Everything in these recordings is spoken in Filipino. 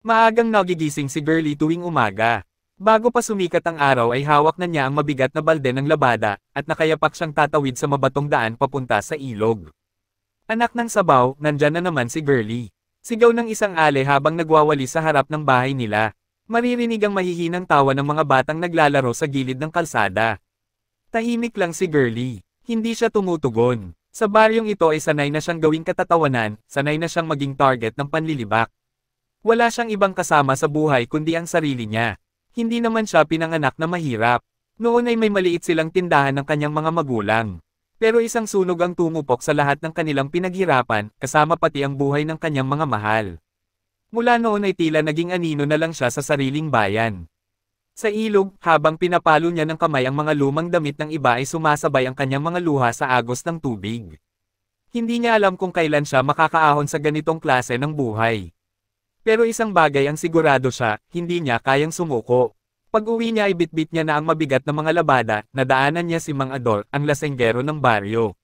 Maagang nagigising si Girlie tuwing umaga. Bago pa sumikat ang araw ay hawak na niya ang mabigat na balde ng labada, at nakayapak siyang tatawid sa mabatong daan papunta sa ilog. Anak ng sabaw, nandyan na naman si Girlie. Sigaw ng isang ale habang nagwawali sa harap ng bahay nila. Maririnig ang mahihinang tawa ng mga batang naglalaro sa gilid ng kalsada. Tahimik lang si Girlie. Hindi siya tumutugon. Sa baryong ito ay sanay na siyang gawing katatawanan, sanay na siyang maging target ng panlilibak. Wala siyang ibang kasama sa buhay kundi ang sarili niya. Hindi naman siya pinanganak na mahirap. Noon ay may maliit silang tindahan ng kanyang mga magulang. Pero isang sunog ang tumupok sa lahat ng kanilang pinaghirapan, kasama pati ang buhay ng kanyang mga mahal. Mula noon ay tila naging anino na lang siya sa sariling bayan. Sa ilog, habang pinapalo niya ng kamay ang mga lumang damit ng iba ay sumasabay ang kanyang mga luha sa agos ng tubig. Hindi niya alam kung kailan siya makakaahon sa ganitong klase ng buhay. Pero isang bagay ang sigurado siya, hindi niya kayang sumuko. Pag-uwi niya ay bitbit niya na ang mabigat na mga labada, nadaanan niya si Mang Ador, ang lasenggero ng baryo.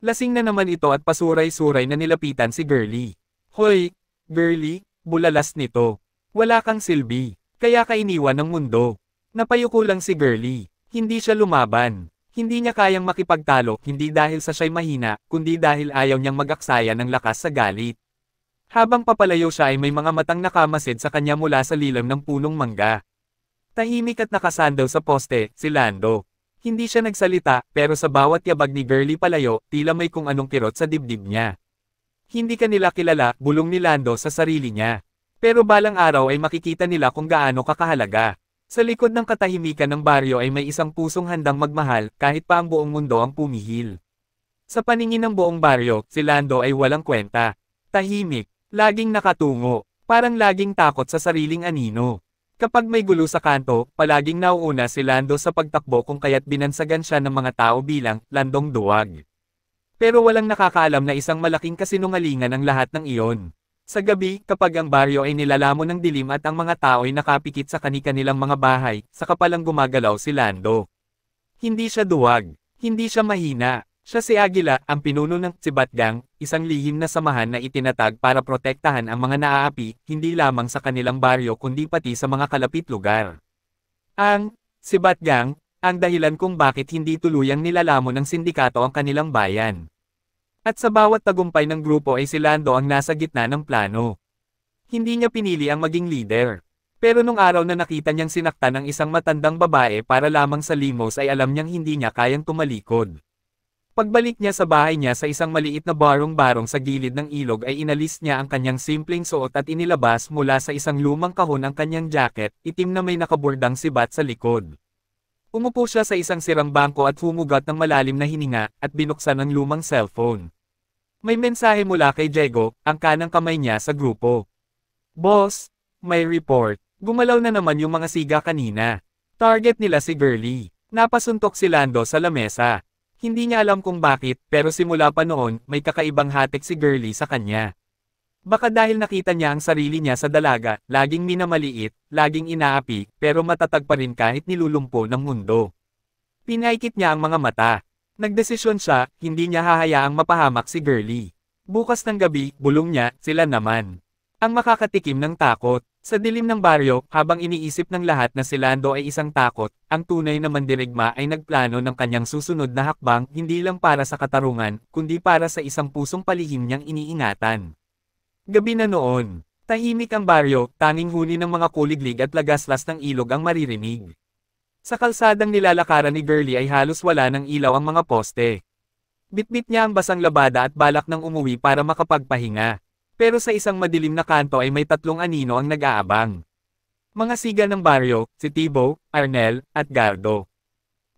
Lasing na naman ito at pasuray-suray na nilapitan si Girlie. Hoy, Girlie, bulalas nito. Wala kang silbi, kaya ka iniwan ng mundo. Napayuko lang si Girlie. Hindi siya lumaban. Hindi niya kayang makipagtalo, hindi dahil sa siya'y mahina, kundi dahil ayaw niyang mag-aksaya ng lakas sa galit. Habang papalayo siya ay may mga matang nakamasid sa kanya mula sa lilim ng punong mangga. Tahimik at nakasandaw sa poste, si Lando. Hindi siya nagsalita, pero sa bawat yabag ni Girlie palayo, tila may kung anong kirot sa dibdib niya. Hindi kanila kilala, bulong ni Lando sa sarili niya. Pero balang araw ay makikita nila kung gaano kakahalaga. Sa likod ng katahimikan ng baryo ay may isang pusong handang magmahal, kahit pa ang buong mundo ang pumihil. Sa paningin ng buong baryo, si Lando ay walang kwenta. Tahimik. Laging nakatungo, parang laging takot sa sariling anino. Kapag may gulo sa kanto, palaging nauuna si Lando sa pagtakbo kung kaya't binansagan siya ng mga tao bilang Landong Duwag. Pero walang nakakaalam na isang malaking kasinungalingan ang lahat ng iyon. Sa gabi, kapag ang baryo ay nilalamon ng dilim at ang mga tao ay nakapikit sa kani-kanilang mga bahay, saka palang gumagalaw si Lando. Hindi siya duwag, hindi siya mahina. Siya si Agila, ang pinuno ng Sibatgang, isang lihim na samahan na itinatag para protektahan ang mga naaapi, hindi lamang sa kanilang baryo kundi pati sa mga kalapit lugar. Ang Sibatgang, ang dahilan kung bakit hindi tuluyang nilalamon ng sindikato ang kanilang bayan. At sa bawat tagumpay ng grupo ay si Lando ang nasa gitna ng plano. Hindi niya pinili ang maging leader. Pero nung araw na nakita niyang sinaktan ng isang matandang babae para lamang sa limos ay alam niyang hindi niya kayang tumalikod. Pagbalik niya sa bahay niya sa isang maliit na barong-barong sa gilid ng ilog ay inalis niya ang kanyang simpleng suot at inilabas mula sa isang lumang kahon ang kanyang jacket, itim na may nakabordang sibat sa likod. Umupo siya sa isang sirang bangko at humugat ng malalim na hininga, at binuksan ang lumang cellphone. May mensahe mula kay Diego, ang kanang kamay niya sa grupo. Boss, may report. Gumalaw na naman yung mga siga kanina. Target nila si Girlie. Napasuntok si Lando sa lamesa. Hindi niya alam kung bakit, pero simula pa noon, may kakaibang hatik si Girlie sa kanya. Baka dahil nakita niya ang sarili niya sa dalaga, laging minamaliit, laging inaapi, pero matatag pa rin kahit nilulumpo ng mundo. Pinaikit niya ang mga mata. Nagdesisyon siya, hindi niya hahayaang mapahamak si Girlie. Bukas ng gabi, bulong niya, sila naman. Ang makakatikim ng takot. Sa dilim ng baryo, habang iniisip ng lahat na si Lando ay isang takot, ang tunay na mandirigma ay nagplano ng kanyang susunod na hakbang, hindi lang para sa katarungan, kundi para sa isang pusong palihim niyang iniingatan. Gabi na noon. Tahimik ang baryo, tanging huni ng mga kuliglig at lagaslas ng ilog ang maririnig. Sa kalsadang nilalakaran ni Girlie ay halos wala ng ilaw ang mga poste. Bitbit niya ang basang labada at balak ng umuwi para makapagpahinga. Pero sa isang madilim na kanto ay may tatlong anino ang nag-aabang. Mga siga ng baryo, si Tibo, Arnel, at Gardo.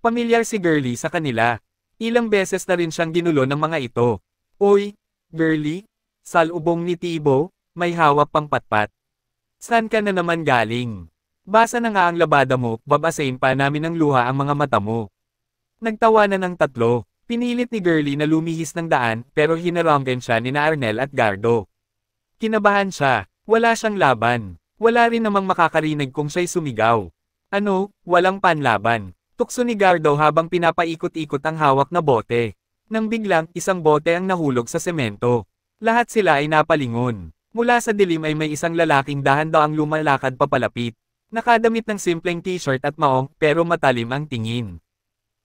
Pamilyar si Girlie sa kanila. Ilang beses na rin siyang ginulo ng mga ito. Uy, Girlie, salubong ni Tibo, may hawak pang patpat. Saan ka na naman galing? Basa na nga ang labada mo, babasain pa namin ng luha ang mga mata mo. Nagtawanan ng tatlo. Pinilit ni Girlie na lumihis ng daan, pero hinaranggan siya ni Arnel at Gardo. Kinabahan siya, wala siyang laban. Wala rin namang makakarinig kung siya'y sumigaw. Ano, walang panlaban. Tukso ni Gardo habang pinapaikot-ikot ang hawak na bote. Nang biglang, isang bote ang nahulog sa semento. Lahat sila ay napalingon. Mula sa dilim ay may isang lalaking dahan-daang lumalakad papalapit. Nakadamit ng simpleng t-shirt at maong pero matalim ang tingin.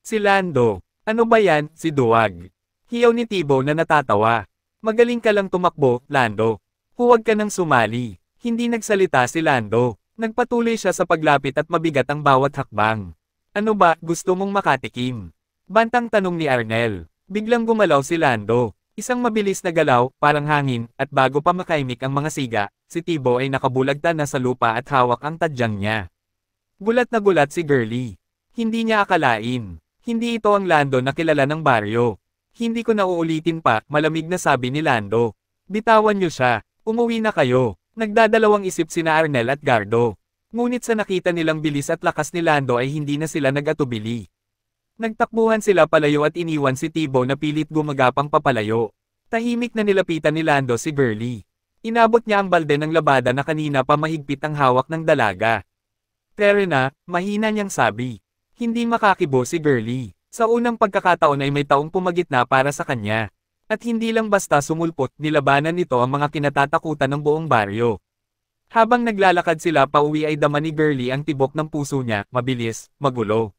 Si Lando. Ano ba yan, si Duwag? Hiyaw ni Tibo na natatawa. Magaling ka lang tumakbo, Lando. Huwag ka nang sumali. Hindi nagsalita si Lando. Nagpatuloy siya sa paglapit at mabigat ang bawat hakbang. Ano ba, gusto mong makatikim? Bantang tanong ni Arnel. Biglang gumalaw si Lando. Isang mabilis na galaw, parang hangin, at bago pa makaimik ang mga siga, si Tibo ay nakabulagta na sa lupa at hawak ang tadyang niya. Gulat na gulat si Girlie. Hindi niya akalain. Hindi ito ang Lando na kilala ng baryo. Hindi ko na uulitin pa, malamig na sabi ni Lando. Bitawan niyo siya, umuwi na kayo. Nagdadalawang isip sina Arnel at Gardo. Ngunit sa nakita nilang bilis at lakas ni Lando ay hindi na sila nag-atubili. Nagtakbuhan sila palayo at iniwan si Tibo na pilit gumagapang papalayo. Tahimik na nilapitan ni Lando si Girlie. Inabot niya ang balde ng labada na kanina pa mahigpit ang hawak ng dalaga. Pero na, mahina niyang sabi. Hindi makakibo si Girlie. Sa unang pagkakataon ay may taong pumagitna para sa kanya. At hindi lang basta sumulpot, nilabanan nito ang mga kinatatakutan ng buong baryo. Habang naglalakad sila pauwi ay dama ni Girlie ang tibok ng puso niya, mabilis, magulo.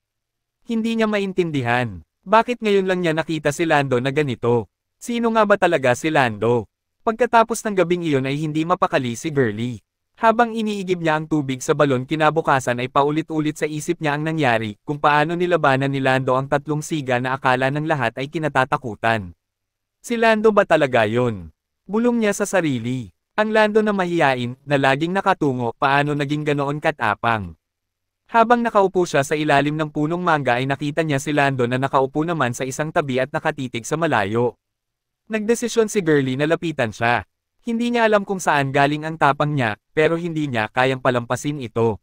Hindi niya maintindihan. Bakit ngayon lang niya nakita si Lando na ganito? Sino nga ba talaga si Lando? Pagkatapos ng gabing iyon ay hindi mapakali si Girlie. Habang iniigib niya ang tubig sa balon kinabukasan ay paulit-ulit sa isip niya ang nangyari, kung paano nilabanan ni Lando ang tatlong siga na akala ng lahat ay kinatatakutan. Si Lando ba talaga yon? Bulong niya sa sarili. Ang Lando na mahiyain, na laging nakatungo, paano naging ganoon katapang. Habang nakaupo siya sa ilalim ng punong mangga ay nakita niya si Lando na nakaupo naman sa isang tabi at nakatitig sa malayo. Nagdesisyon si Girlie na lapitan siya. Hindi niya alam kung saan galing ang tapang niya, pero hindi niya kayang palampasin ito.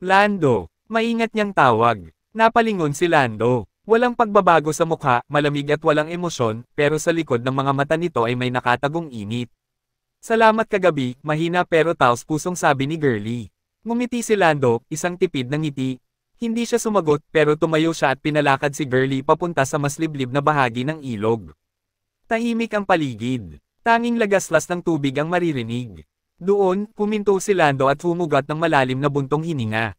Lando, maingat niyang tawag. Napalingon si Lando. Walang pagbabago sa mukha, malamig at walang emosyon, pero sa likod ng mga mata nito ay may nakatagong init. Salamat kagabi, mahina pero taos pusong sabi ni Girlie. Ngumiti si Lando, isang tipid ng ngiti. Hindi siya sumagot pero tumayo siya at pinalakad si Girlie papunta sa mas liblib na bahagi ng ilog. Tahimik ang paligid. Tanging lagaslas ng tubig ang maririnig. Doon, puminto si Lando at humugat ng malalim na buntong hininga.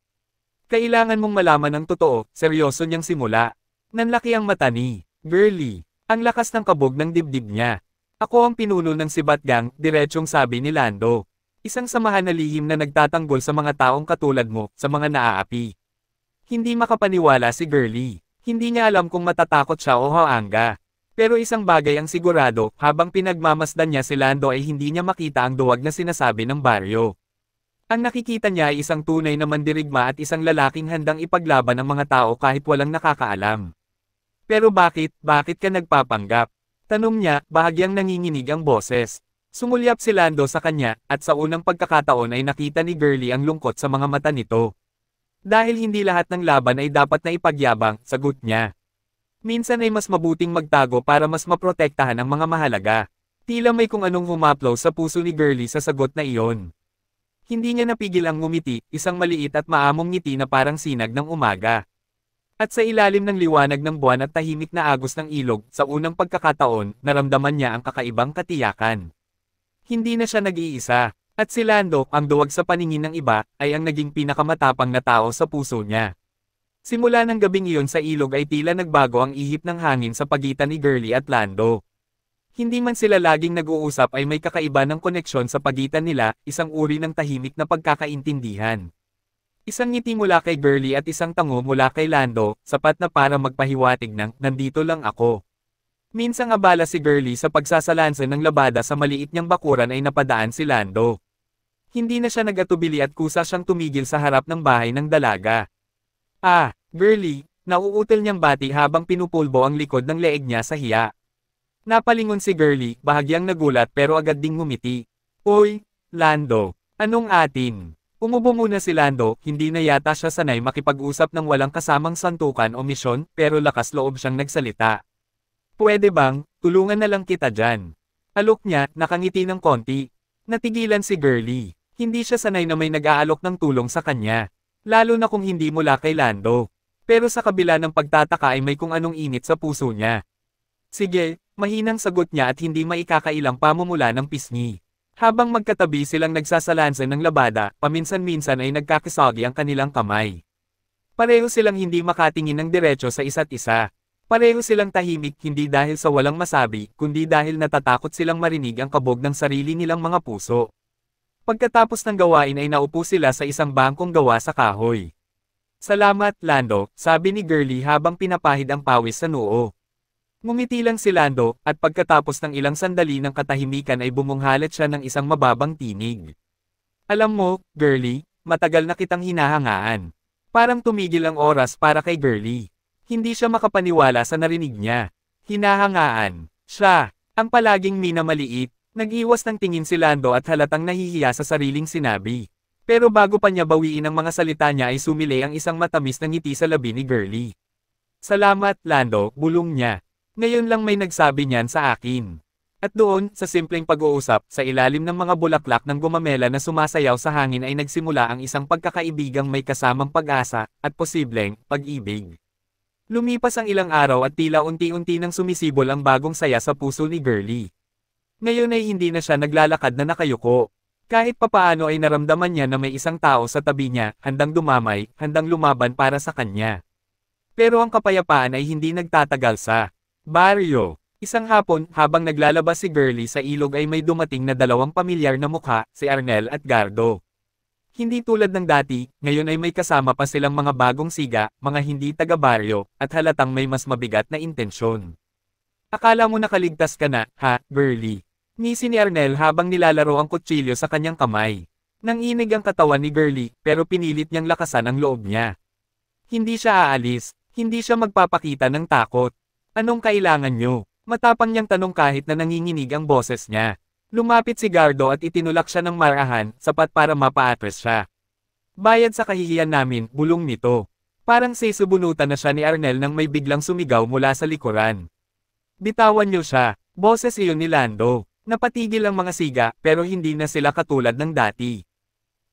Kailangan mong malaman ang totoo, seryoso niyang simula. Nanlaki ang mata ni Girlie. Ang lakas ng kabog ng dibdib niya. Ako ang pinuno ng Sibatgang, diretsyong sabi ni Lando. Isang samahan na lihim na nagtatanggol sa mga taong katulad mo, sa mga naaapi. Hindi makapaniwala si Girlie. Hindi niya alam kung matatakot siya o haangga. Pero isang bagay ang sigurado, habang pinagmamasdan niya si Lando ay hindi niya makita ang duwag na sinasabi ng baryo. Ang nakikita niya ay isang tunay na mandirigma at isang lalaking handang ipaglaban ang mga tao kahit walang nakakaalam. Pero bakit ka nagpapanggap? Tanong niya, bahagyang nanginginig ang boses. Sumulyap si Lando sa kanya, at sa unang pagkakataon ay nakita ni Girlie ang lungkot sa mga mata nito. Dahil hindi lahat ng laban ay dapat na ipagyabang, sagot niya. Minsan ay mas mabuting magtago para mas maprotektahan ang mga mahalaga. Tila may kung anong humaplo sa puso ni Girlie sa sagot na iyon. Hindi niya napigil ang ngumiti, isang maliit at maamong ngiti na parang sinag ng umaga. At sa ilalim ng liwanag ng buwan at tahimik na agos ng ilog, sa unang pagkakataon, naramdaman niya ang kakaibang katiyakan. Hindi na siya nag-iisa, at si Lando, ang duwag sa paningin ng iba, ay ang naging pinakamatapang na tao sa puso niya. Simula ng gabing iyon sa ilog ay tila nagbago ang ihip ng hangin sa pagitan ni Girlie at Lando. Hindi man sila laging nag-uusap ay may kakaiba ng koneksyon sa pagitan nila, isang uri ng tahimik na pagkakaintindihan. Isang ngiti mula kay Girlie at isang tango mula kay Lando, sapat na para magpahiwatig ng, nandito lang ako. Minsang abala si Girlie sa pagsasalansan ng labada sa maliit niyang bakuran ay napadaan si Lando. Hindi na siya nag-atubili at kusa siyang tumigil sa harap ng bahay ng dalaga. Girlie, nauutal niyang bati habang pinupulbo ang likod ng leeg niya sa hiya. Napalingon si Girlie, bahagyang nagulat pero agad ding ngumiti. Oy, Lando, anong atin? Umubo muna si Lando, hindi na yata siya sanay makipag-usap ng walang kasamang santukan o misyon, pero lakas loob siyang nagsalita. Pwede bang, tulungan na lang kita dyan. Alok niya, nakangiti ng konti. Natigilan si Girlie. Hindi siya sanay na may nag-aalok ng tulong sa kanya. Lalo na kung hindi mula kay Lando. Pero sa kabila ng pagtataka ay may kung anong init sa puso niya. Sige, mahinang sagot niya at hindi maikakailang pamumula ng pisngi. Habang magkatabi silang nagsasalansan ng labada, paminsan-minsan ay nagkakisagi ang kanilang kamay. Pareho silang hindi makatingin ng diretso sa isa't isa. Pareho silang tahimik hindi dahil sa walang masabi, kundi dahil natatakot silang marinig ang kabog ng sarili nilang mga puso. Pagkatapos ng gawain ay naupo sila sa isang bangkong gawa sa kahoy. "Salamat, Lando," sabi ni Girlie habang pinapahid ang pawis sa noo. Ngumiti lang si Lando, at pagkatapos ng ilang sandali ng katahimikan ay bumunghalit siya ng isang mababang tinig. "Alam mo, Girlie, matagal na kitang hinahangaan." Parang tumigil ang oras para kay Girlie. Hindi siya makapaniwala sa narinig niya. Hinahangaan. Siya, ang palaging minamaliit. Nag-iwas ng tingin si Lando at halatang nahihiya sa sariling sinabi. Pero bago pa niya bawiin ang mga salita niya ay sumili ang isang matamis na ngiti sa labi ni Girlie. "Salamat, Lando," bulong niya. "Ngayon lang may nagsabi niyan sa akin." At doon, sa simpleng pag-uusap, sa ilalim ng mga bulaklak ng gumamela na sumasayaw sa hangin ay nagsimula ang isang pagkakaibigang may kasamang pag-asa, at posibleng, pag-ibig. Lumipas ang ilang araw at tila unti-unti nang sumisibol ang bagong saya sa puso ni Girlie. Ngayon ay hindi na siya naglalakad na nakayuko. Kahit papaano ay naramdaman niya na may isang tao sa tabi niya, handang dumamay, handang lumaban para sa kanya. Pero ang kapayapaan ay hindi nagtatagal sa baryo. Isang hapon, habang naglalabas si Girlie sa ilog ay may dumating na dalawang pamilyar na mukha, si Arnel at Gardo. Hindi tulad ng dati, ngayon ay may kasama pa silang mga bagong siga, mga hindi taga-baryo, at halatang may mas mabigat na intensyon. "Akala mo nakaligtas ka na, ha, Girlie?" Ngisi ni Arnel habang nilalaro ang kutsilyo sa kanyang kamay. Nanginig ang katawan ni Girlie, pero pinilit niyang lakasan ang loob niya. Hindi siya aalis, hindi siya magpapakita ng takot. "Anong kailangan niyo?" Matapang niyang tanong kahit na nanginginig ang boses niya. Lumapit si Gardo at itinulak siya ng marahan, sapat para mapa-atres siya. "Bayad sa kahihiyan namin," bulong nito. Parang subunutan na siya ni Arnel nang may biglang sumigaw mula sa likuran. "Bitawan niyo siya." Boses iyon ni Lando. Napatigil ang mga siga, pero hindi na sila katulad ng dati.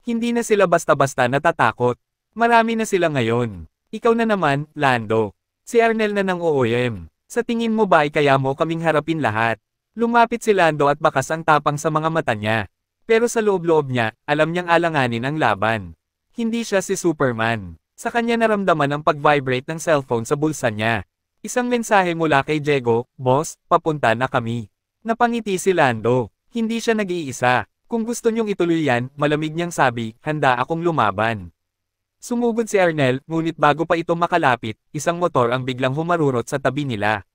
Hindi na sila basta-basta natatakot. Marami na sila ngayon. "Ikaw na naman, Lando." Si Arnel na nang ooyem. "Sa tingin mo ba ay kaya mo kaming harapin lahat?" Lumapit si Lando at bakas ang tapang sa mga mata niya. Pero sa loob-loob niya, alam niyang alanganin ang laban. Hindi siya si Superman. Sa kanya naramdaman ang pag-vibrate ng cellphone sa bulsa niya. Isang mensahe mula kay Diego, "Boss, papunta na kami." Napangiti si Lando. Hindi siya nag-iisa. "Kung gusto niyong ituloy yan," malamig niyang sabi, "handa akong lumaban." Sumugod si Arnel, ngunit bago pa ito makalapit, isang motor ang biglang humarurot sa tabi nila.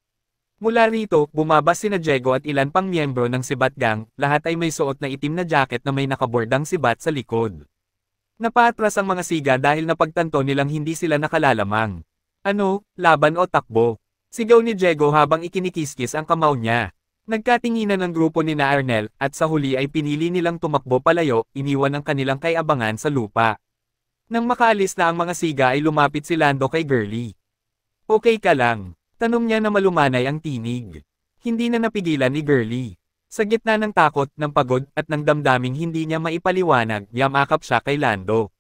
Mula rito, bumaba sina Diego at ilan pang miyembro ng Sibat Gang, lahat ay may suot na itim na jacket na may nakabordang sibat sa likod. Napaatras ang mga siga dahil napagtanto nilang hindi sila nakalalamang. "Ano, laban o takbo?" Sigaw ni Diego habang ikinikiskis ang kamao niya. Nagkatinginan ng grupo ni na Arnel, at sa huli ay pinili nilang tumakbo palayo, iniwan ang kanilang kay-abangan sa lupa. Nang makaalis na ang mga siga ay lumapit si Lando kay Girlie. "Okay ka lang?" Tanong niya na malumanay ang tinig. Hindi na napigilan ni Girlie. Sa gitna ng takot, ng pagod, at ng damdaming hindi niya maipaliwanag, yamakap siya kay Lando.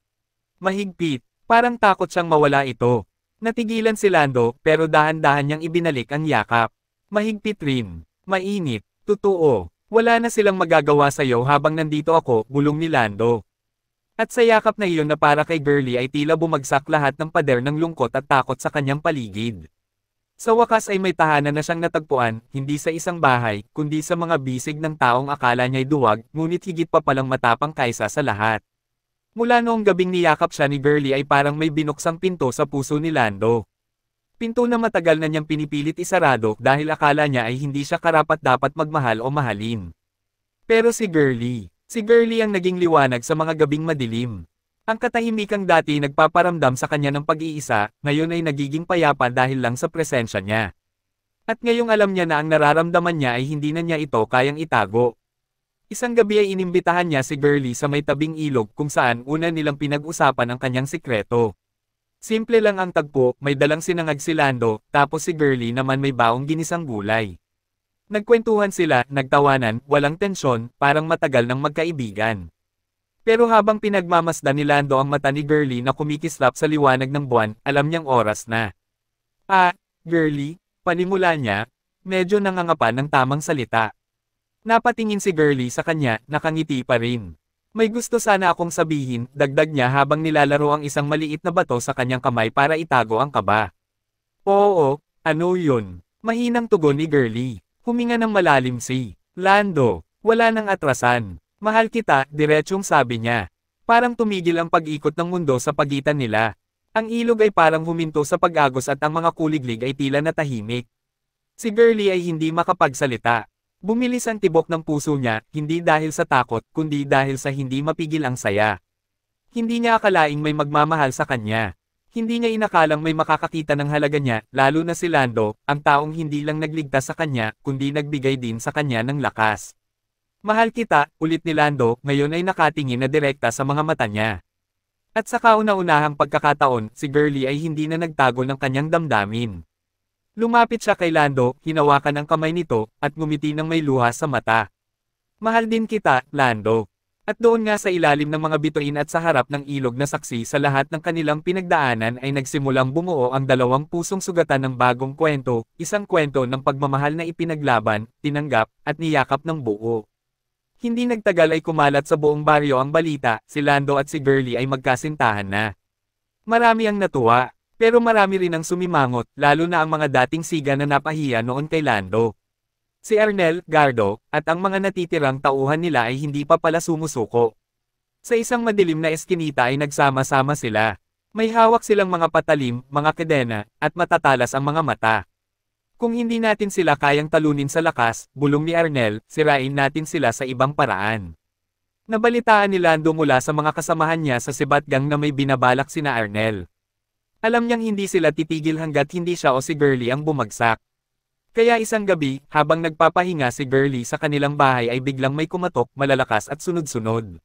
Mahigpit, parang takot siyang mawala ito. Natigilan si Lando, pero dahan-dahan niyang ibinalik ang yakap. Mahigpit rin. Mainit. Totoo. "Wala na silang magagawa sa'yo habang nandito ako," bulong ni Lando. At sa yakap na iyon na para kay Girlie ay tila bumagsak lahat ng pader ng lungkot at takot sa kanyang paligid. Sa wakas ay may tahanan na siyang natagpuan, hindi sa isang bahay, kundi sa mga bisig ng taong akala niya'y duwag, ngunit higit pa palang matapang kaysa sa lahat. Mula noong gabing niyakap siya ni Girlie ay parang may binuksang pinto sa puso ni Lando. Pinto na matagal na niyang pinipilit isarado dahil akala niya ay hindi siya karapat-dapat magmahal o mahalin. Pero si Girlie ang naging liwanag sa mga gabing madilim. Ang katahimikang dati nagpaparamdam sa kanya ng pag-iisa, ngayon ay nagiging payapa dahil lang sa presensya niya. At ngayong alam niya na ang nararamdaman niya ay hindi na niya ito kayang itago. Isang gabi ay inimbitahan niya si Girlie sa may tabing ilog kung saan una nilang pinag-usapan ang kanyang sikreto. Simple lang ang tagpo, may dalang sinangag si Lando, tapos si Girlie naman may baong ginisang gulay. Nagkwentuhan sila, nagtawanan, walang tensyon, parang matagal ng magkaibigan. Pero habang pinagmamasdan ni Lando ang mata ni Girlie na kumikislap sa liwanag ng buwan, alam niyang oras na. "Ah, Girlie," panimula niya, medyo nangangapa ng tamang salita. Napatingin si Girlie sa kanya, nakangiti pa rin. May gusto sana akong sabihin, dagdag niya habang nilalaro ang isang maliit na bato sa kanyang kamay para itago ang kaba. Oo, ano yun? Mahinang tugon ni Girlie. Huminga ng malalim si Lando. Wala nang atrasan. Mahal kita, diretsyong sabi niya. Parang tumigil ang pag-ikot ng mundo sa pagitan nila. Ang ilog ay parang huminto sa pag-agos at ang mga kuliglig ay tila natahimik. Si Girlie ay hindi makapagsalita. Bumilis ang tibok ng puso niya, hindi dahil sa takot, kundi dahil sa hindi mapigil ang saya. Hindi niya akalaing may magmamahal sa kanya. Hindi niya inakalang may makakakita ng halaga niya, lalo na si Lando, ang taong hindi lang nagligtas sa kanya, kundi nagbigay din sa kanya ng lakas. Mahal kita, ulit ni Lando, ngayon ay nakatingin na direkta sa mga mata niya. At sa kauna-unahang pagkakataon, si Girlie ay hindi na nagtago ng kanyang damdamin. Lumapit siya kay Lando, hinawakan ang kamay nito, at ngumiti ng may luha sa mata. Mahal din kita, Lando. At doon nga sa ilalim ng mga bituin at sa harap ng ilog na saksi sa lahat ng kanilang pinagdaanan ay nagsimulang bumuo ang dalawang pusong sugatan ng bagong kwento, isang kwento ng pagmamahal na ipinaglaban, tinanggap, at niyakap ng buo. Hindi nagtagal ay kumalat sa buong baryo ang balita, si Lando at si Girlie ay magkasintahan na. Marami ang natuwa. Pero marami rin ang sumimangot, lalo na ang mga dating siga na napahiya noon kay Lando. Si Arnel, Gardo, at ang mga natitirang tauhan nila ay hindi pa pala sumusuko. Sa isang madilim na eskinita ay nagsama-sama sila. May hawak silang mga patalim, mga kedena, at matatalas ang mga mata. Kung hindi natin sila kayang talunin sa lakas, bulong ni Arnel, sirain natin sila sa ibang paraan. Nabalitaan ni Lando mula sa mga kasamahan niya sa Sibatgang na may binabalak sina Arnel. Alam niyang hindi sila titigil hanggat hindi siya o si Girlie ang bumagsak. Kaya isang gabi, habang nagpapahinga si Girlie sa kanilang bahay ay biglang may kumatok, malalakas at sunod-sunod.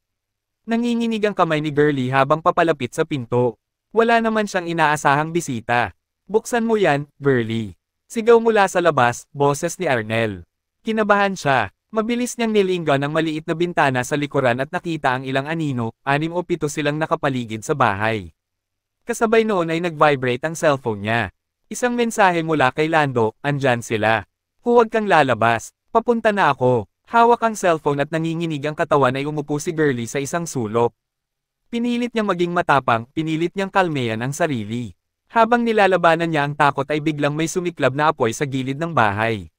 Nanginginig ang kamay ni Girlie habang papalapit sa pinto. Wala naman siyang inaasahang bisita. Buksan mo yan, Girlie. Sigaw mula sa labas, boses ni Arnel. Kinabahan siya. Mabilis niyang nilinggan ang maliit na bintana sa likuran at nakita ang ilang anino, 6 o 7 silang nakapaligid sa bahay. Kasabay noon ay nag-vibrate ang cellphone niya. Isang mensahe mula kay Lando, andyan sila. Huwag kang lalabas, papunta na ako. Hawak ang cellphone at nanginginig ang katawan ay umupo si Girlie sa isang sulok. Pinilit niyang maging matapang, pinilit niyang kalmeyan ang sarili. Habang nilalabanan niya ang takot ay biglang may sumiklab na apoy sa gilid ng bahay.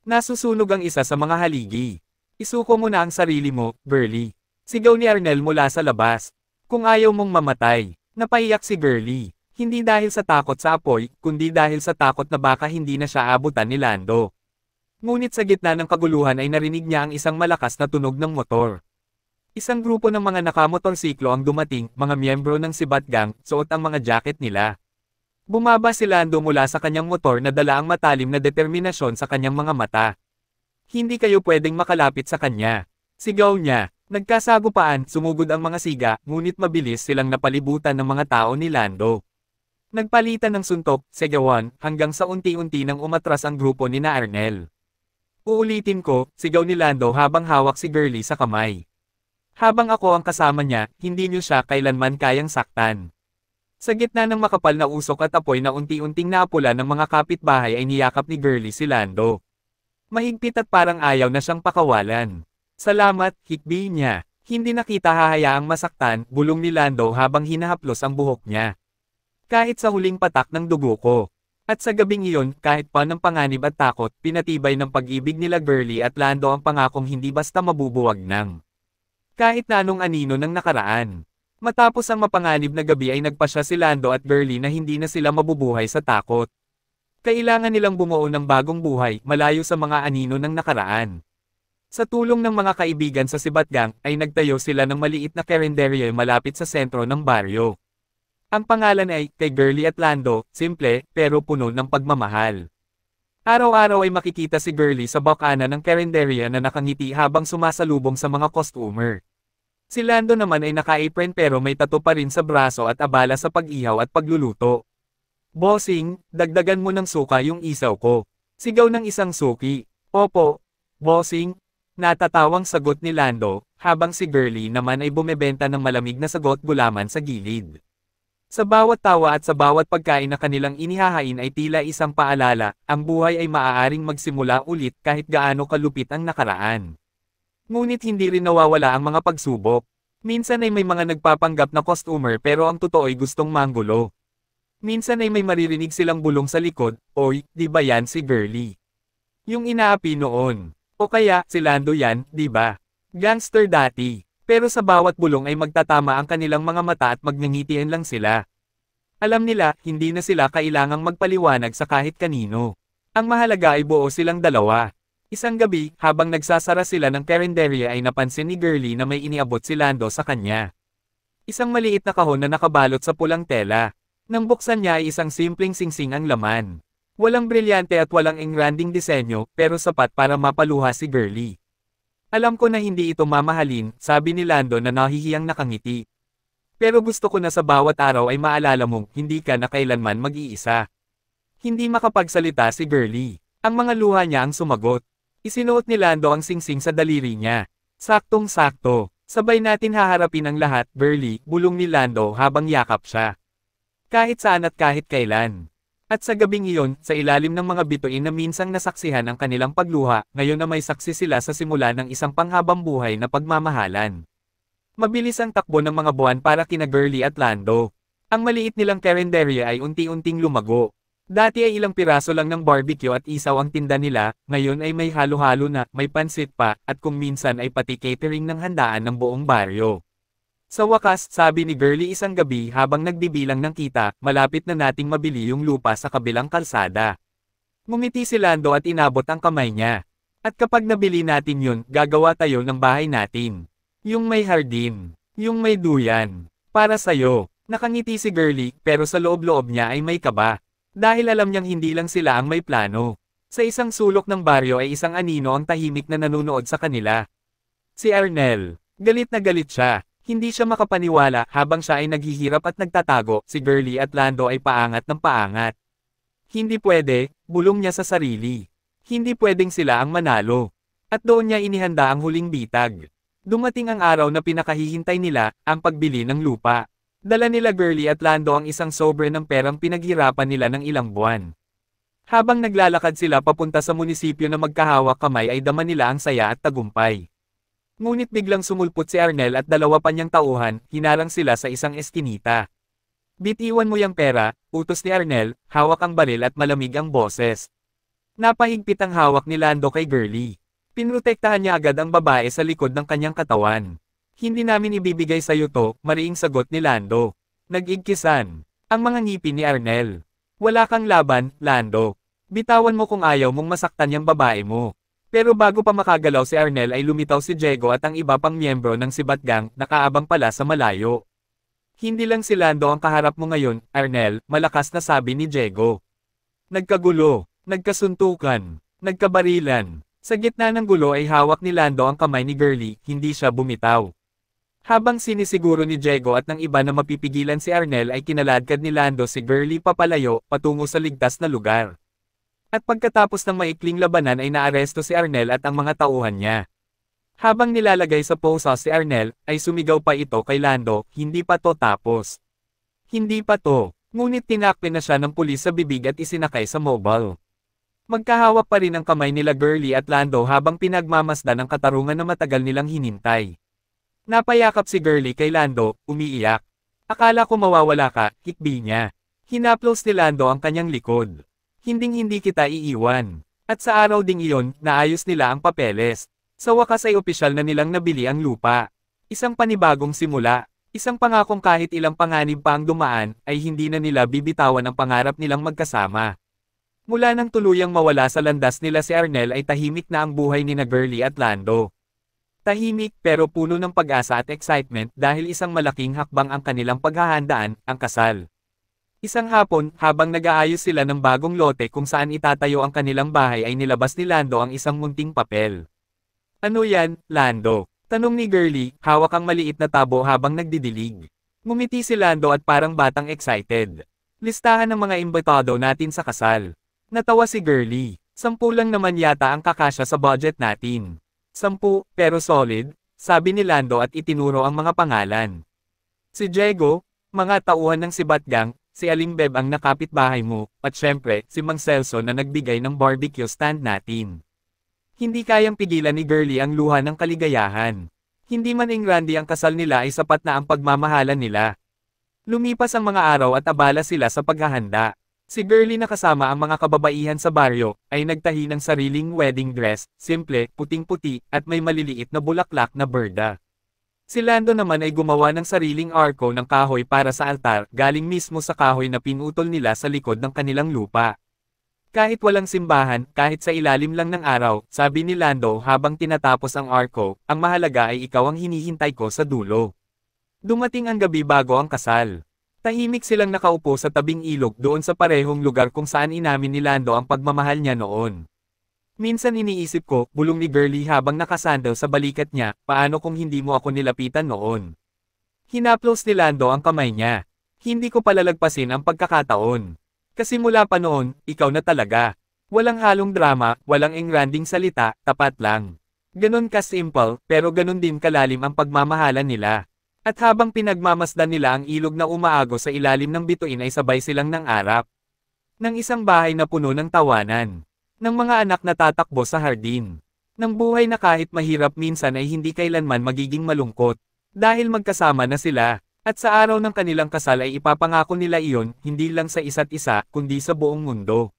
Nasusunog ang isa sa mga haligi. Isuko mo na ang sarili mo, Girlie. Sigaw ni Arnel mula sa labas. Kung ayaw mong mamatay. Napaiyak si Girlie, hindi dahil sa takot sa apoy, kundi dahil sa takot na baka hindi na siya abutan ni Lando. Ngunit sa gitna ng kaguluhan ay narinig niya ang isang malakas na tunog ng motor. Isang grupo ng mga nakamotorsiklo ang dumating, mga miyembro ng Sibatgang, suot ang mga jacket nila. Bumaba si Lando mula sa kanyang motor na dala ang matalim na determinasyon sa kanyang mga mata. Hindi kayo pwedeng makalapit sa kanya. Sigaw niya. Nagkasagupaan, sumugod ang mga siga, ngunit mabilis silang napalibutan ng mga tao ni Lando. Nagpalitan ng suntok, sigawan, hanggang sa unti-unti nang umatras ang grupo ni na Arnel. Uulitin ko, sigaw ni Lando habang hawak si Girlie sa kamay. Habang ako ang kasama niya, hindi niyo siya kailanman kayang saktan. Sa gitna ng makapal na usok at apoy na unti-unting naapula ng mga kapitbahay ay niyakap ni Girlie si Lando. Mahigpit at parang ayaw na siyang pakawalan. Salamat, hikbi niya. Hindi na kita hahayaang masaktan, bulong ni Lando habang hinahaplos ang buhok niya. Kahit sa huling patak ng dugo ko. At sa gabing iyon, kahit pa ng panganib at takot, pinatibay ng pag-ibig nila Girlie at Lando ang pangakong hindi basta mabubuwag ng. Kahit na anong anino ng nakaraan. Matapos ang mapanganib na gabi ay nagpasya si Lando at Girlie na hindi na sila mabubuhay sa takot. Kailangan nilang bumuo ng bagong buhay, malayo sa mga anino ng nakaraan. Sa tulong ng mga kaibigan sa Sibatgang, ay nagtayo sila ng maliit na karinderya malapit sa sentro ng baryo. Ang pangalan ay, kay Girlie at Lando, simple, pero puno ng pagmamahal. Araw-araw ay makikita si Girlie sa bokana ng karinderya na nakangiti habang sumasalubong sa mga customer. Si Lando naman ay naka-apron pero may tattoo pa rin sa braso at abala sa pag-ihaw at pagluluto. Bossing, dagdagan mo ng suka yung isaw ko. Sigaw ng isang suki. Opo, bossing. Natatawang sagot ni Lando, habang si Girlie naman ay bumebenta ng malamig na sagot gulaman sa gilid. Sa bawat tawa at sa bawat pagkain na kanilang inihahain ay tila isang paalala, ang buhay ay maaaring magsimula ulit kahit gaano kalupit ang nakaraan. Ngunit hindi rin nawawala ang mga pagsubok. Minsan ay may mga nagpapanggap na customer pero ang totoo ay gustong manggulo. Minsan ay may maririnig silang bulong sa likod, "Oy, di ba yan si Girlie? Yung inaapi noon." O kaya, "Si Lando yan, di ba? Gangster dati." Pero sa bawat bulong ay magtatama ang kanilang mga mata at magnangitian lang sila. Alam nila, hindi na sila kailangang magpaliwanag sa kahit kanino. Ang mahalaga ay buo silang dalawa. Isang gabi, habang nagsasara sila ng karinderya ay napansin ni Girlie na may iniabot si Lando sa kanya. Isang maliit na kahon na nakabalot sa pulang tela. Nang buksan niya ay isang simpleng singsing ang laman. Walang brilyante at walang engranding disenyo, pero sapat para mapaluha si Girlie. "Alam ko na hindi ito mamahalin," sabi ni Lando na nahihiyang nakangiti. "Pero gusto ko na sa bawat araw ay maalala mong hindi ka na kailanman mag-iisa." Hindi makapagsalita si Girlie. Ang mga luha niya ang sumagot. Isinuot ni Lando ang singsing sa daliri niya. "Saktong-sakto. Sabay natin haharapin ang lahat, Girlie," bulong ni Lando habang yakap siya. "Kahit saan at kahit kailan." At sa gabing iyon, sa ilalim ng mga bituin na minsang nasaksihan ang kanilang pagluha, ngayon na may saksi sila sa simula ng isang panghabang buhay na pagmamahalan. Mabilis ang takbo ng mga buwan para kina Girlie at Lando. Ang maliit nilang karinderya ay unti-unting lumago. Dati ay ilang piraso lang ng barbecue at isaw ang tinda nila, ngayon ay may halo-halo na, may pansit pa, at kung minsan ay pati catering ng handaan ng buong baryo. Sa wakas, sabi ni Girlie isang gabi habang nagbibilang ng kita, "Malapit na nating mabili yung lupa sa kabilang kalsada." Ngumiti si Lando at inabot ang kamay niya. "At kapag nabili natin yun, gagawa tayo ng bahay natin. Yung may hardin. Yung may duyan. Para sa'yo." Nakangiti si Girlie, pero sa loob-loob niya ay may kaba. Dahil alam niyang hindi lang sila ang may plano. Sa isang sulok ng baryo ay isang anino ang tahimik na nanonood sa kanila. Si Arnel. Galit na galit siya. Hindi siya makapaniwala habang siya ay naghihirap at nagtatago, si Girlie at Lando ay paangat ng paangat. Hindi pwede, bulong niya sa sarili. Hindi pwedeng sila ang manalo. At doon niya inihanda ang huling bitag. Dumating ang araw na pinakahihintay nila, ang pagbili ng lupa. Dala nila Girlie at Lando ang isang sobre ng perang pinaghirapan nila ng ilang buwan. Habang naglalakad sila papunta sa munisipyo na magkahawak kamay ay dama nila ang saya at tagumpay. Ngunit biglang sumulpot si Arnel at dalawa pa niyang tauhan, hinarang sila sa isang eskinita. "Bitiwan mo yung pera," utos ni Arnel, hawak ang baril at malamig ang boses. Napahigpit ang hawak ni Lando kay Girlie. Pinrotektahan niya agad ang babae sa likod ng kanyang katawan. "Hindi namin ibibigay sa'yo to," mariing sagot ni Lando. Nag-igkisan ang mga ngipin ni Arnel. "Wala kang laban, Lando. Bitawan mo kung ayaw mong masaktan yung babae mo." Pero bago pa makagalaw si Arnel ay lumitaw si Diego at ang iba pang miyembro ng Sibat Gang, nakaabang pala sa malayo. "Hindi lang si Lando ang kaharap mo ngayon, Arnel," malakas na sabi ni Diego. Nagkagulo, nagkasuntukan, nagkabarilan. Sa gitna ng gulo ay hawak ni Lando ang kamay ni Girlie, hindi siya bumitaw. Habang sinisiguro ni Diego at ng iba na mapipigilan si Arnel ay kinaladkad ni Lando si Girlie papalayo, patungo sa ligtas na lugar. At pagkatapos ng maikling labanan ay naaresto si Arnel at ang mga tauhan niya. Habang nilalagay sa posa si Arnel, ay sumigaw pa ito kay Lando, "Hindi pa to tapos. Hindi pa to." Ngunit tinakpe na siya ng pulis sa bibig at isinakay sa mobile. Magkahawak pa rin ang kamay nila Girlie at Lando habang pinagmamasdan ang katarungan na matagal nilang hinintay. Napayakap si Girlie kay Lando, umiiyak. "Akala ko mawawala ka," hikbi niya. Hinaplos ni Lando ang kanyang likod. "Hinding-hindi kita iiwan." At sa araw ding iyon, naayos nila ang papeles. Sa wakas ay opisyal na nilang nabili ang lupa. Isang panibagong simula. Isang pangakong kahit ilang panganib pa ang dumaan, ay hindi na nila bibitawan ang pangarap nilang magkasama. Mula nang tuluyang mawala sa landas nila si Arnel ay tahimik na ang buhay ni Girlie at Lando. Tahimik pero puno ng pag-asa at excitement dahil isang malaking hakbang ang kanilang paghahandaan, ang kasal. Isang hapon, habang nag-aayos sila ng bagong lote kung saan itatayo ang kanilang bahay ay nilabas ni Lando ang isang munting papel. "Ano yan, Lando?" tanong ni Girlie, hawak ang maliit na tabo habang nagdidilig. Ngumiti si Lando at parang batang excited. "Listahan ng mga imbitado natin sa kasal." Natawa si Girlie. 10 lang naman yata ang kakasya sa budget natin." 10, pero solid, sabi ni Lando at itinuro ang mga pangalan. Si Diego, Mga tauhan ng Sibatgang, si Aling Beb ang nakapitbahay mo, at syempre, si Mang Celso na nagbigay ng barbecue stand natin. Hindi kayang pigilan ni Girlie ang luha ng kaligayahan. Hindi man Randy ang kasal nila ay sapat na ang pagmamahalan nila. Lumipas ang mga araw at abala sila sa paghahanda. Si Girlie na kasama ang mga kababaihan sa baryo, ay nagtahi ng sariling wedding dress, simple, puting-puti, at may maliliit na bulaklak na berda. Si Lando naman ay gumawa ng sariling arko ng kahoy para sa altar, galing mismo sa kahoy na pinutol nila sa likod ng kanilang lupa. Kahit walang simbahan, kahit sa ilalim lang ng araw, sabi ni Lando habang tinatapos ang arko, ang mahalaga ay ikaw ang hinihintay ko sa dulo. Dumating ang gabi bago ang kasal. Tahimik silang nakaupo sa tabing ilog doon sa parehong lugar kung saan inamin ni Lando ang pagmamahal niya noon. Minsan iniisip ko, bulong ni Girlie habang nakasandal sa balikat niya, paano kung hindi mo ako nilapitan noon? Hinaplos ni Lando ang kamay niya. Hindi ko palalagpasin ang pagkakataon. Kasi mula pa noon, ikaw na talaga. Walang halong drama, walang engranding salita, tapat lang. Ganon ka simple, pero ganon din kalalim ang pagmamahalan nila. At habang pinagmamasdan nila ang ilog na umaago sa ilalim ng bituin ay sabay silang ng arap. Ng isang bahay na puno ng tawanan. Ng mga anak na tatakbo sa hardin. Ng buhay na kahit mahirap minsan ay hindi kailanman magiging malungkot. Dahil magkasama na sila. At sa araw ng kanilang kasal ay ipapangako nila iyon, hindi lang sa isa't isa, kundi sa buong mundo.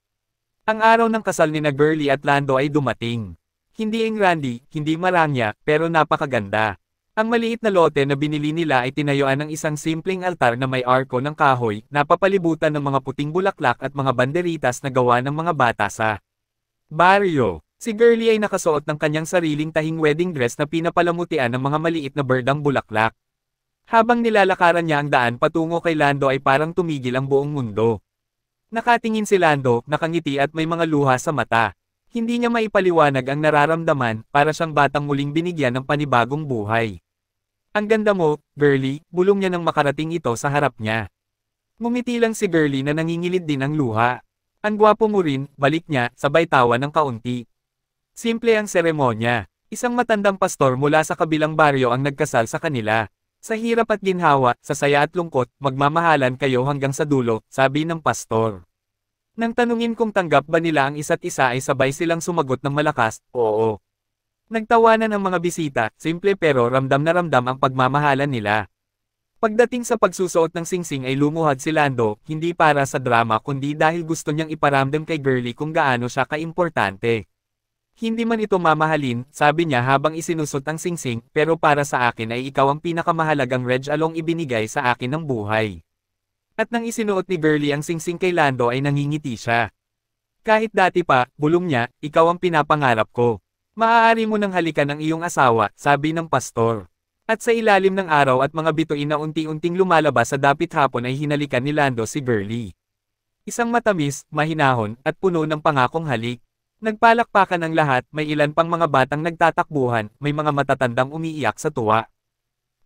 Ang araw ng kasal ni Girlie at Lando ay dumating. Hindi Randy, hindi marangya, pero napakaganda. Ang maliit na lote na binili nila ay tinayuan ng isang simpleng altar na may arko ng kahoy, napapalibutan ng mga puting bulaklak at mga banderitas na gawa ng mga bata sa baryo. Si Girlie ay nakasuot ng kanyang sariling tahing wedding dress na pinapalamutian ng mga maliit na berdang bulaklak. Habang nilalakaran niya ang daan patungo kay Lando ay parang tumigil ang buong mundo. Nakatingin si Lando, nakangiti at may mga luha sa mata. Hindi niya maipaliwanag ang nararamdaman, para siyang batang muling binigyan ng panibagong buhay. Ang ganda mo, Girlie, bulong niya nang makarating ito sa harap niya. Ngumiti lang si Girlie na nangingilid din ang luha. Ang gwapo mo rin, balik niya, sabay tawa ng kaunti. Simple ang seremonya. Isang matandang pastor mula sa kabilang baryo ang nagkasal sa kanila. Sa hirap at ginhawa, sa saya at lungkot, magmamahalan kayo hanggang sa dulo, sabi ng pastor. Nang tanungin kung tanggap ba nila ang isa't isa ay sabay silang sumagot ng malakas, oo. Nagtawanan ang mga bisita, simple pero ramdam na ramdam ang pagmamahalan nila. Pagdating sa pagsusuot ng singsing ay lumuhad si Lando, hindi para sa drama kundi dahil gusto niyang iparamdam kay Girlie kung gaano siya kaimportante. Hindi man ito mamahalin, sabi niya habang isinusot ang singsing, pero para sa akin ay ikaw ang pinakamahalagang regalong ibinigay sa akin ng buhay. At nang isinuot ni Girlie ang singsing kay Lando ay nangingiti siya. Kahit dati pa, bulong niya, ikaw ang pinapangarap ko. Maaari mo nang halikan ang iyong asawa, sabi ng pastor. At sa ilalim ng araw at mga bituin na unti-unting lumalabas sa dapit hapon ay hinalikan ni Lando si Girlie. Isang matamis, mahinahon, at puno ng pangakong halik. Nagpalakpakan ang lahat, may ilan pang mga batang nagtatakbuhan, may mga matatandang umiiyak sa tuwa.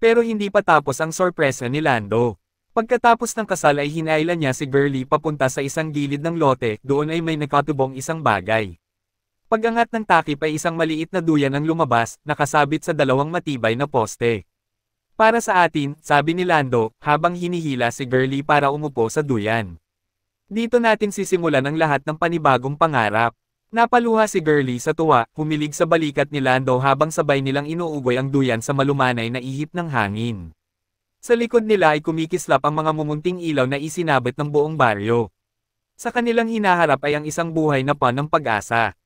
Pero hindi pa tapos ang sorpresa ni Lando. Pagkatapos ng kasal ay hinailan niya si Girlie papunta sa isang gilid ng lote, doon ay may nakatubong isang bagay. Pagangat ng takip ay isang maliit na duyan ang lumabas, nakasabit sa dalawang matibay na poste. Para sa atin, sabi ni Lando, habang hinihila si Girlie para umupo sa duyan. Dito natin sisimulan ang lahat ng panibagong pangarap. Napaluha si Girlie sa tuwa, humilig sa balikat ni Lando habang sabay nilang inuugoy ang duyan sa malumanay na ihip ng hangin. Sa likod nila ay kumikislap ang mga mumunting ilaw na isinabit ng buong baryo. Sa kanilang hinaharap ay ang isang buhay na pan ng pag-asa.